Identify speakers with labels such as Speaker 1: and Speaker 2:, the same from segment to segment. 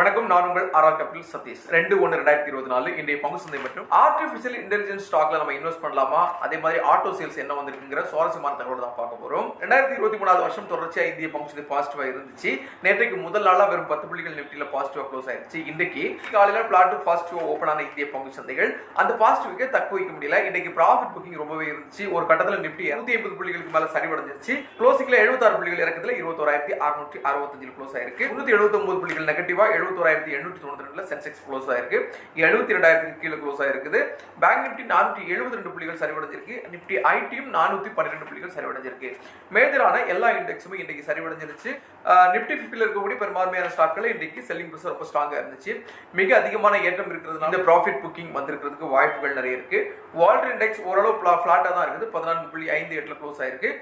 Speaker 1: வணக்கம், நான் உங்கள் ஆர்ஆர் கேபிட்டல் சதீஷ். 2/1/2024 இன்றைய பங்கு சந்தை மற்றும் ஆர்டிபிஷியல் இன்டெலிஜென்ஸ் ஸ்டாக்ல நம்ம இன்வெஸ்ட் பண்ணலாமா, அதே மாதிரி ஆட்டோ சேல்ஸ் என்ன வந்திருக்குங்கிற சுவாரஸ்யமான தகவல் தான் பார்க்க போறோம். 2023 வருஷம் தொடர்ச்சியா இந்திய பங்கு சந்தை பாசிட்டிவா இருந்துச்சு. நேற்றைக்கு முதல் நாளா வெறும் 10 புள்ளிகள் நிப்டில பாசிட்டிவா க்ளோஸ் ஆயிருச்சு. இன்னைக்கு காலையில பிளாட் பாசிட்டிவா ஓபன் ஆன இந்திய பங்கு சந்தைகள் அந்த பாசிட்டிவ்க்கு தக்க வைக்க முடியல. இன்னைக்கு ப்ராஃபிட் புக்கிங் ரொம்பவே இருந்துச்சு. ஒரு கட்டத்துல நிப்டி 150 புள்ளிகளுக்கு மேல சரிவடைஞ்சிருச்சு. க்ளோசிங்ல 76 புள்ளிகள் இறக்கத்துல 21,665 க்ளோஸ் ஆயிருக்கு. 379 புள்ளிகள் நெகட்டிவா 71,892 சென்செக்ஸ் க்ளோஸ் ஆயிருக்கு. 72,000 கீழே க்ளோஸ் ஆயிருக்கு. பேங்க் நிப்டி 472 புள்ளிகள் சரிவடைஞ்சிருக்கு. நிப்டி ஐடியும் 412 புள்ளிகள் சரிவடைஞ்சிருக்கு. மேஜரான எல்லா இண்டெக்ஸுமே இன்னைக்கு சரிவடைஞ்சிருச்சு. நிப்டி 50ல இருக்கக்கூடிய பெரும்பான்மையான ஸ்டாக்கள் இன்னைக்கு செல்லிங் பிரஷர் ரொம்ப ஸ்ட்ராங்கா இருந்துச்சு. மிக அதிகமான ஏற்றம் இருக்கிறதுனால இந்த ப்ராஃபிட் புக்கிங் வந்திருக்கிறதுக்கு வாய்ப்புகள் நிறைய இருக்கு. வால்ட் இண்டெக்ஸ் ஓரளவு ஃபிளாட்டா தான் இருக்குது. 14.58 க்ளோஸ் ஆயிருக்கு.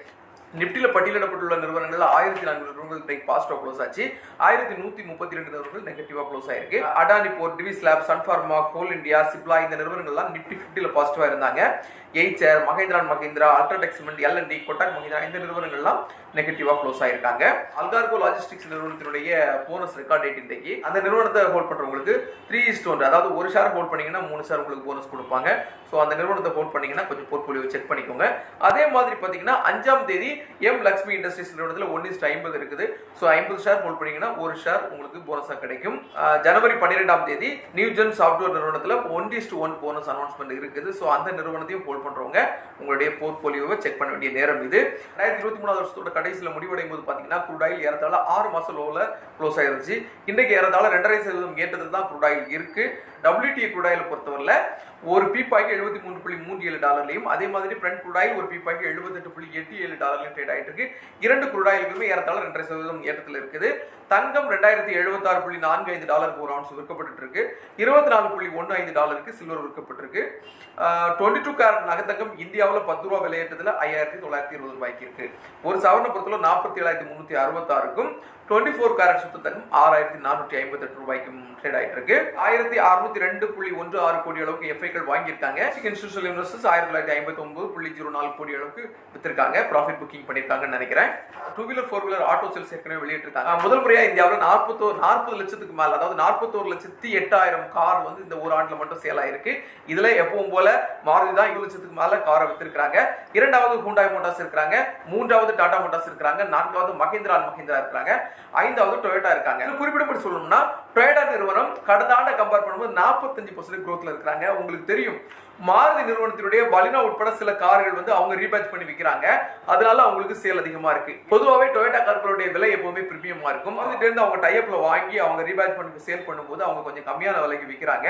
Speaker 1: நிப்டில பட்டியலிடப்பட்டுள்ள நிறுவனங்கள் 1400 நிறுவனங்கள் பாசிட்டிவ் க்ளோஸ் ஆச்சு. 1132 நிறுவனங்கள் நெகட்டிவா க்ளோஸ் ஆயிருக்கு. அடானி போர்ட், டிவிஸ் லேப், சன்ஃபார்மா, கோல் இந்தியா, சிப்லா இந்த நிறுவனங்கள்லாம் நிப்டி 50ல பாசிட்டிவா இருந்தாங்க. எய்ச்சர், மஹேந்திரா அண்ட் மஹேந்திரா, அல்ட்ராடெக் சிமெண்ட், எல்என்டி, கொட்டாக் மஹேந்திரா இந்த நிறுவனங்கள்லாம் நெகட்டிவா க்ளோஸ் ஆயிருக்காங்க. அல்கார்கோ லாஜிஸ்டிக்ஸ் நிறுவனத்தினுடைய போனஸ் ரெக்கார்ட் டேட் இன்றைக்கு. அந்த நிறுவனத்தை ஹோல்ட் பண்றவங்களுக்கு 3:1, அதாவது ஒரு ஷேர் ஹோல்ட் பண்ணீங்கன்னா 3 ஷேர் உங்களுக்கு போனஸ் கொடுப்பாங்க. ஸோ அந்த நிறுவனத்தை ஹோல்ட் பண்ணீங்கன்னா கொஞ்சம் போர்ட்ஃபோலியோ செக் பண்ணிக்கோங்க. அதே மாதிரி பார்த்தீங்கன்னா 5ஆம் தேதி எம் லக்ஷ்மி இண்டஸ்ட்ரீஸ் நிறுவனத்தில் 1:50 இருக்குது. ஸோ 50 ஷேர் ஹோல்ட் பண்ணீங்கன்னா ஒரு ஷேர் உங்களுக்கு போனஸாக கிடைக்கும். ஜனவரி 12ஆம் தேதி நியூஜென் சாஃப்ட்வேர் நிறுவனத்தில் 1:1 போனஸ் அனௌன்ஸ்மெண்ட் இருக்குது. ஸோ அந்த நிறுவனத்தையும் ஹோல்ட் பண்றவங்க உங்களுடைய போர்ட்ஃபோலியோவை செக் பண்ண வேண்டிய நேரம் இது. 2023 வருஷத்தோட கடைசியில் முடிவடையும் போது பார்த்தீங்கன்னா crude oil ஏறத்தாழ 6 மாசம் லோவில் க்ளோஸ் ஆயிருச்சு. இன்றைக்கு ஏறத்தாழ 2.5% ஏற்றத்தில் தான் crude oil இருக்கு. WTI crude oil பொறுத்தவரை ஒரு பீப்பாய்க்கு $73.37, அதே மாதிரி Brent crude oil ஒரு பீப்பாய்க்கு $78.87 ட்ரேட் ஆயிட்டு இருக்கு. இரண்டு crude oilகளுமே ஏறத்தாழ 2.5% ஏற்றத்தில் இருக்குது. தங்கம் $2076.45 ஒரு அவுன்ஸ் விற்கப்பட்டு இருக்கு. $24.15 சில்வர் விற்கப்பட்டிருக்கு. 22 கேரட் நகத்தங்கம் இந்தியாவில் 10 ரூபாய் விலையேற்றத்தில் 5,920 ரூபாய்க்கு இருக்கு. ஒரு சவரனை பொறுத்தவரை 47,366க்கும் 24 கேரட் சுத்த தங்கம் 6,458 ரூபாய்க்கும் ட்ரேட் ஆயிட்டு இருக்கு. 1,602.16 கோடி அளவுக்கு எஃப்ஐக்கள் வாங்கியிருக்காங்க. இன்ஸ்டிடியூஷனல் இன்வெஸ்டர்ஸ் 1959.04 கோடி அளவுக்கு வித்திருக்காங்க. ப்ராஃபிட் புக்கிங் பண்ணிருக்காங்கன்னு நினைக்கிறேன். 2 வீலர் 4 வீலர் ஆட்டோ சேல்ஸ் ஏற்கனவே வெளியிட்டிருக்காங்க. முதல் முறையா இந்தியாவில் 40 லட்சத்துக்கு மேல, அதாவது 41,08,000 கார் வந்து இந்த ஒரு ஆண்டுல மட்டும் சேல் ஆயிருக்கு. இதுல எப்பவும் போல மாருதி தான் 20 லட்சத்துக்கு மேல காரை வித்திருக்காங்க. இரண்டாவது ஹூண்டாய் மோட்டார்ஸ் இருக்காங்க. மூன்றாவது டாடா மோட்டார்ஸ் இருக்காங்க. நான்காவது மஹிந்திரா அண்ட் மஹிந்திரா இருக்காங்க. 5வது டொயோட்டா இருக்காங்க. குறிப்பிடப்பட்டு சொல்லணும்னா டொயோட்டா நிறுவனம் கடந்த ஆண்டை கம்பேர் பண்ணும்போது 45% growthல இருக்காங்க. உங்களுக்கு தெரியும், மாருதி நிறுவனத்தினுடைய பலினோ உட்பட சில கார்கள் வந்து அவங்க ரீபேட்ச் பண்ணி விற்கிறாங்க. அதனால அவங்களுக்கு சேல் அதிகமா இருக்கு. பொதுவாகவே டொயோட்டா கார்களுடைய விலை எப்பவுமே பிரீமியமா இருக்கும். அதுல அவங்க டைப்ல வாங்கி அவங்க ரீபேட்ச் பண்ணி சேல் பண்ணும்போது அவங்க கொஞ்சம் கம்மியான விலைக்கு விற்கிறாங்க.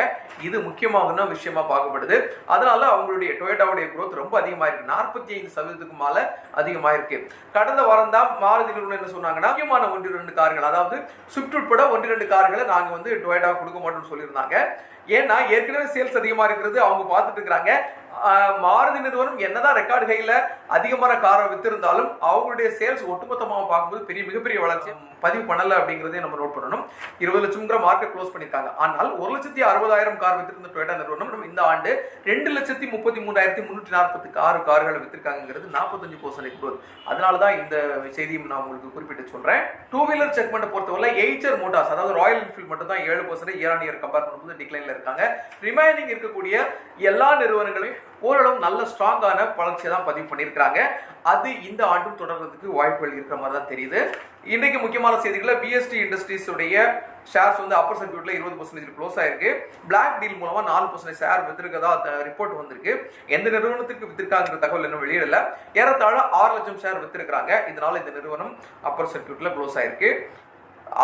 Speaker 1: இது முக்கியமான விஷயமா பார்க்கப்படுது. அதனால அவங்களுடைய டொயோட்டாவுடைய growth ரொம்ப அதிகமா இருக்கு. 45% மேல அதிகமா இருக்கு. கடந்த வாரம் தான் மாருதி நிறுவனம் என்ன சொன்னாங்கன்னா, முக்கியமான 1-2 கார்கள், அதாவது ஸ்விஃப்ட் உட்பட 1-2 கார்களை நாங்க வந்து டொயோட்டா கொடுக்க மாட்டோம்னு சொல்லியிருந்தாங்க. ஏன்னா ஏற்கனவே சேல்ஸ் அதிகமா இருக்கிறது அவங்க பார்த்துட்டு இருக்காங்க. மாருதி நிறுவனம் என்னதான் ரெக்கார்டு கையில அதிகமான காரை வித்திருந்தாலும் அவங்களுடைய சேல்ஸ் ஒட்டுமொத்தமாக பார்க்கும்போது மிகப்பெரிய வளர்ச்சி பதிவு பண்ணல அப்படிங்கறதே நம்ம நோட் பண்ணணும். 20 லட்சம் மார்க்கெட் க்ளோஸ் பண்ணிருக்காங்க. ஆனால் 1,60,000 கார் வித்திருந்த டொயோட்டா நிறுவனம் இந்த ஆண்டு 2,33,346 கார்களை வித்திருக்காங்கிறது 45% growth. அதனாலதான் இந்த செய்தியும் நான் உங்களுக்கு குறிப்பிட்டு சொல்றேன். 2 வீலர் செக்மெண்ட் பொறுத்தவரை எய்ச்சர் மோட்டார்ஸ், அதாவது ராயல் என்ஃபீல்ட் மட்டும் தான் 7% இயர் கம்பேர் பண்ணும்போது டிக்ளைன்ல இருக்காங்க. ரிமைனிங் இருக்கக்கூடிய எல்லா நிறுவனங்களையும் ஓரளவு நல்ல ஸ்ட்ராங்கான வளர்ச்சியை தான் பதிவு பண்ணியிருக்காங்க. அது இந்த ஆண்டும் தொடர்றதுக்கு வாய்ப்புகள் இருக்கிற மாதிரி தான் தெரியுது. இன்றைக்கு முக்கியமான செய்திகளை பிஎஸ்டி இண்டஸ்ட்ரீஸ் உடைய ஷேர்ஸ் வந்து அப்பர் சர்க்யூட்ல 20% க்ளோஸ் ஆயிருக்கு. பிளாக் டீல் மூலமா 4% ஷேர் வித்திருக்கதா ரிப்போர்ட் வந்திருக்கு. எந்த நிறுவனத்துக்கு வித்திருக்காங்கிற தகவல் இன்னும் வெளியிடல. ஏறத்தாழ 6 லட்சம் ஷேர் வித்திருக்காங்க. இதனால இந்த நிறுவனம் அப்பர் சர்க்யூட்ல க்ளோஸ் ஆயிருக்கு.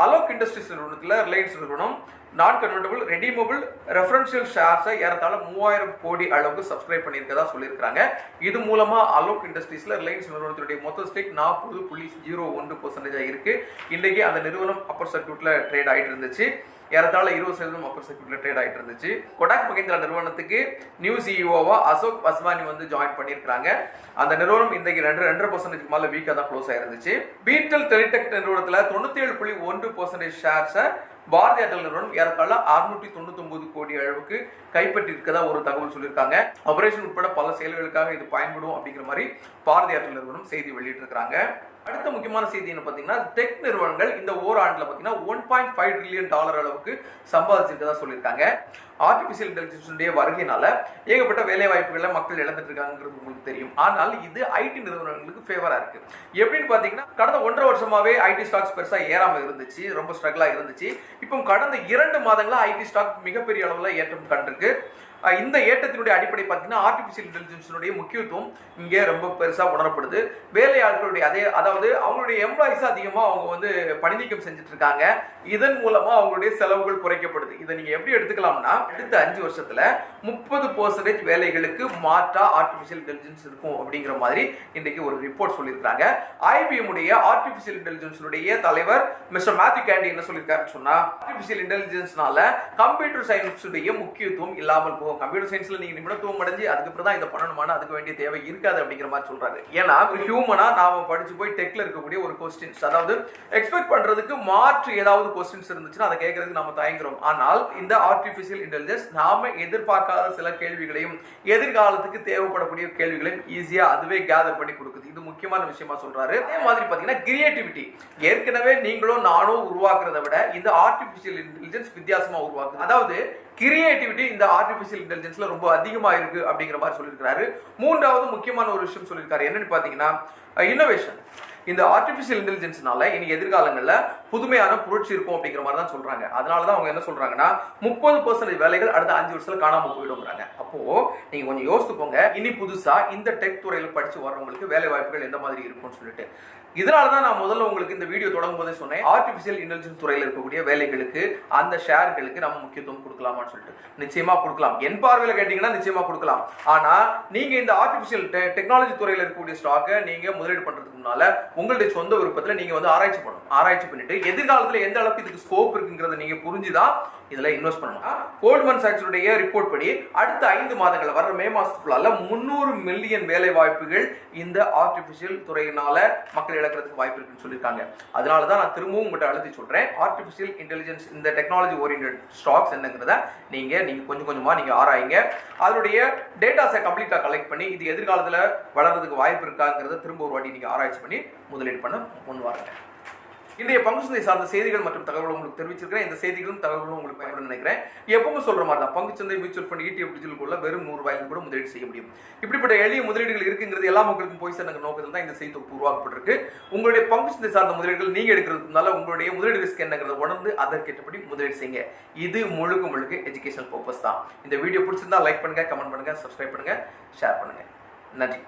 Speaker 1: அலோக் இண்டஸ்ட்ரீஸ் நிறுவனத்தில் ரிலையன்ஸ் நிறுவனம் நான் கன்வெர்ட்டபிள் ரெடீமபிள் ரெஃபரன்ஷியல் ஷேர்ஸை ஏறத்தாழ 3000 கோடி அளவுக்கு சப்ஸ்கிரைப் பண்ணியிருக்கதா சொல்லியிருக்காங்க. இது மூலமா அலோக் இண்டஸ்ட்ரீஸ்ல ரிலையன்ஸ் நிறுவனத்துடைய மொத்த ஸ்டேக் 40.01% இருக்கு. இன்னைக்கு அந்த நிறுவனம் அப்பர் சர்க்யூட்ல ட்ரேட் ஆயிட்டு இருந்துச்சு. ஏறத்தாழ 20% அப்பர் சர்க்யூட்ல ட்ரேட் ஆயிட்டு இருந்துச்சு. கொடாக் மஹிந்திரா நிறுவனத்துக்கு நியூ சிஇஓவா அசோக் வஸ்வானி வந்து ஜாயின் பண்ணியிருக்காங்க. அந்த நிறுவனம் இன்றைக்கு 2% மேல வீக்கா தான் க்ளோஸ் ஆயிருந்துச்சு. பீட்டல் டெலிடெக் நிறுவனத்துல 97.1% ஷேர்ஸை பாரதி ஏர்டெல் நிறுவனம் ஏறத்தாழ 699 கோடி அளவுக்கு கைப்பற்றி இருக்கதா ஒரு தகவல் சொல்லியிருக்காங்க. ஆபரேஷன் உட்பட பல செயல்களுக்காக இது பயன்படும் அப்படிங்கிற மாதிரி பாரதி ஏர்டெல் நிறுவனம் செய்தி வெளியிட்டிருக்காங்க. அடுத்த முக்கியமான செய்தி என்ன பாத்தீங்கன்னா, டெக் நிறுவனங்கள் இந்த ஓராண்டுல பாத்தீங்கன்னா $1.5 trillion அளவுக்கு சம்பாதிச்சிருக்கதா சொல்லியிருக்காங்க. ஆர்டிபிஷியல் இன்டெலிஜென்ஸ் வருகையினால ஏகப்பட்ட வேலை வாய்ப்புகளை மக்கள் இழந்துட்டு இருக்காங்கிறது உங்களுக்கு தெரியும். ஆனால் இது ஐடி நிறுவனங்களுக்கு ஃபேவரா இருக்கு. எப்படின்னு பாத்தீங்கன்னா, கடந்த 1.5 வருஷமாவே ஐடி ஸ்டாக்ஸ் பெருசா ஏறாம இருந்துச்சு, ரொம்ப ஸ்ட்ரகிளா இருந்துச்சு. இப்போ கடந்த 2 மாதங்களா ஐடி ஸ்டாக் மிகப்பெரிய அளவுல ஏற்றம் கண்டிருக்கு. இந்த ஏற்றத்தினுடைய அடிப்படை பார்த்தீங்கன்னா, ஆர்டிபிஷியல் இன்டெலிஜென்ஸினுடைய முக்கியத்துவம் இங்கே ரொம்ப பெருசா உணரப்படுது. வேலையாட்களுடைய அதாவது அவங்களுடைய எம்ப்ளாயிஸ் அதிகமா அவங்க வந்து பணி நீக்கம் செஞ்சுட்டு இருக்காங்க. இதன் மூலமா அவங்களுடைய செலவுகள் குறைக்கப்படுது. இதை நீங்க எப்படி எடுத்துக்கலாம்னா, அடுத்த 5 வருஷத்துல 30% வேலைகளுக்கு மாற்றா ஆர்டிபிஷியல் இன்டெலிஜென்ஸ் இருக்கும் அப்படிங்கிற மாதிரி இன்றைக்கு ஒரு ரிப்போர்ட் சொல்லியிருக்காங்க. IBM உடைய ஆர்டிபிஷியல் இன்டெலிஜென்ஸினுடைய தலைவர் மிஸ்டர் மேத்யூ கேண்டி என்ன சொல்லியிருக்காருன்னு சொன்னா, ஆர்டிபிஷியல் இன்டெலிஜென்ஸ்னால கம்ப்யூட்டர் சயின்ஸ் உடைய முக்கியத்துவம் இல்லாமல் போகும். கம்ப்யூட்டர் சயின்ஸ்ல நீங்க நிபுணத்துவம் அடைஞ்சு அதுக்கப்புறம் தான் இதை பண்ணணுமான அதுக்கு வேண்டிய தேவை இருக்காது அப்படிங்கிற மாதிரி சொல்றாரு. ஏன்னா ஹியூமனா நாம படிச்சு போய் டெக்ல இருக்கக்கூடிய ஒரு கொஸ்டின்ஸ், அதாவது எக்ஸ்பெக்ட் பண்றதுக்கு மாற்று ஏதாவது கொஸ்டின்ஸ் இருந்துச்சுன்னா அதை கேட்கறதுக்கு நாம தயங்குறோம். ஆனால் இந்த ஆர்டிபிஷியல் இன்டெலிஜென்ஸ் நாம எதிர்பார்க்காத சில கேள்விகளையும் எதிர்காலத்துக்கு தேவைப்படக்கூடிய கேள்விகளையும் ஈஸியா அதுவே கேதர் பண்ணி கொடுக்குது. இது முக்கியமான விஷயமா சொல்றாரு. அதே மாதிரி பாத்தீங்கன்னா கிரியேட்டிவிட்டி, ஏற்கனவே நீங்களும் நானும் உருவாக்குறதை விட இந்த ஆர்டிபிஷியல் இன்டெலிஜென்ஸ் வித்தியாசமா உருவாக்குது. அதாவது கிரியேட்டிவிட்டி இந்த ஆர்டிபிஷியல் இன்டெலிஜென்ஸ்ல ரொம்ப அதிகமா இருக்கு அப்படிங்கிற மாதிரி சொல்லியிருக்காரு. மூன்றாவது முக்கியமான ஒரு விஷயம் சொல்லியிருக்காரு. என்னன்னு பாத்தீங்கன்னா, இன்னோவேஷன். இந்த ஆர்டிபிஷியல் இன்டெலிஜென்ஸ்னால இனி எதிர்காலங்கள்ல புதுமையான புரட்சி இருக்கும் அப்படிங்கிற மாதிரி தான் சொல்றாங்க. அதனாலதான் அவங்க என்ன சொல்றாங்கன்னா, 30% வேலைகள் அடுத்த 5 வருஷத்துல காணாம போயிடுங்கிறாங்க. அப்போ நீங்க கொஞ்சம் யோசித்து போங்க, இனி புதுசா இந்த டெக் துறையில படிச்சு வர்றவங்களுக்கு வேலை வாய்ப்புகள் எந்த மாதிரி இருக்கும்னு சொல்லிட்டு. இதனாலதான் நான் முதல்ல உங்களுக்கு இந்த வீடியோ தொடங்கும் போதே சொன்னேன், ஆர்டிபிஷியல் இன்டெலிஜென்ஸ் துறையில இருக்கக்கூடிய வேலைகளுக்கு அந்த ஷேர்களுக்கு நம்ம முக்கியத்துவம் கொடுக்கலாமான்னு சொல்லிட்டு. நிச்சயமா கொடுக்கலாம். என் பார்வையில கேட்டீங்கன்னா நிச்சயமா கொடுக்கலாம். ஆனா நீங்க இந்த ஆர்டிபிஷியல் டெக்னாலஜி துறையில இருக்கக்கூடிய ஸ்டாக்கை நீங்க முதலீடு பண்றதுக்கு முன்னால உங்களுடைய சொந்த விருப்பத்துல நீங்க வந்து ஆராய்ச்சி பண்ணணும். ஆராய்ச்சி பண்ணிட்டு எதிர்காலத்துல எந்த அளவுக்கு இதுக்கு ஸ்கோப் இருக்குங்கிறத நீங்க புரிஞ்சுதான் இதுல இன்வெஸ்ட் பண்ணணும். கோல்ட்மேன் சாக்ஸ் உடைய ரிப்போர்ட் படி அடுத்த 5 மாதங்கள் வர மே மாசத்துக்குள்ள 300 மில்லியன் வேலை வாய்ப்புகள் இந்த ஆர்டிபிஷியல் துறையினால மக்கள் இழக்கிறதுக்கு வாய்ப்பு இருக்குன்னு சொல்லியிருக்காங்க. அதனாலதான் நான் திரும்பவும் உங்கள்கிட்ட அழுத்தி சொல்றேன், ஆர்டிபிஷியல் இன்டெலிஜென்ஸ் இந்த டெக்னாலஜி ஓரியன்டட் ஸ்டாக்ஸ் என்னங்கிறத நீங்க கொஞ்சம் கொஞ்சமா நீங்க ஆராயுங்க. அதனுடைய டேட்டாஸை கம்ப்ளீட்டா கலெக்ட் பண்ணி இது எதிர்காலத்துல வளர்றதுக்கு வாய்ப்பு இருக்காங்கிறத திரும்ப ஒரு வாட்டி நீங்க ஆராய்ச்சி பண்ணி முதலீடு பண்ண முன் வாருங்க. இன்றைய பங்கு சந்தை சார்ந்த செய்திகள் மற்றும் தகவல்கள் உங்களுக்கு தெரிவிச்சிருக்கிறேன். இந்த செய்திகளும் தகவல்களும் உங்களுக்கு பயன்படும் நினைக்கிறேன். எப்பவும் சொல்ற மாதிரி தான், பங்குச்சந்தை மியூச்சுவல் ஃபண்ட் ETF டிஜிட்டல் வெறும் $100 கூட முதலீடு செய்ய முடியும். இப்படிப்பட்ட எளிய முதலீடுகள் இருக்குங்கிறது எல்லா மக்களுக்கும் போய் சேர்ந்த நோக்கத்தில் தான் இந்த செய்தி உருவாக்கப்பட்டிருக்கு. உங்களுடைய பங்குச்சந்தை சார்ந்த முதலீடுகள் நீங்க எடுக்கிறதுனால உங்களுடைய முதலீடு ரிஸ்க் என்னங்கிறத உணர்ந்து அதற்கேற்றபடி முதலீடு செய்யுங்க. இது முழுக்க எஜுகேஷனல் பர்பஸ் தான். இந்த வீடியோ பிடிச்சிருந்தா லைக் பண்ணுங்க, கமெண்ட் பண்ணுங்க, சப்ஸ்கிரைப் பண்ணுங்க, ஷேர் பண்ணுங்க. நன்றி.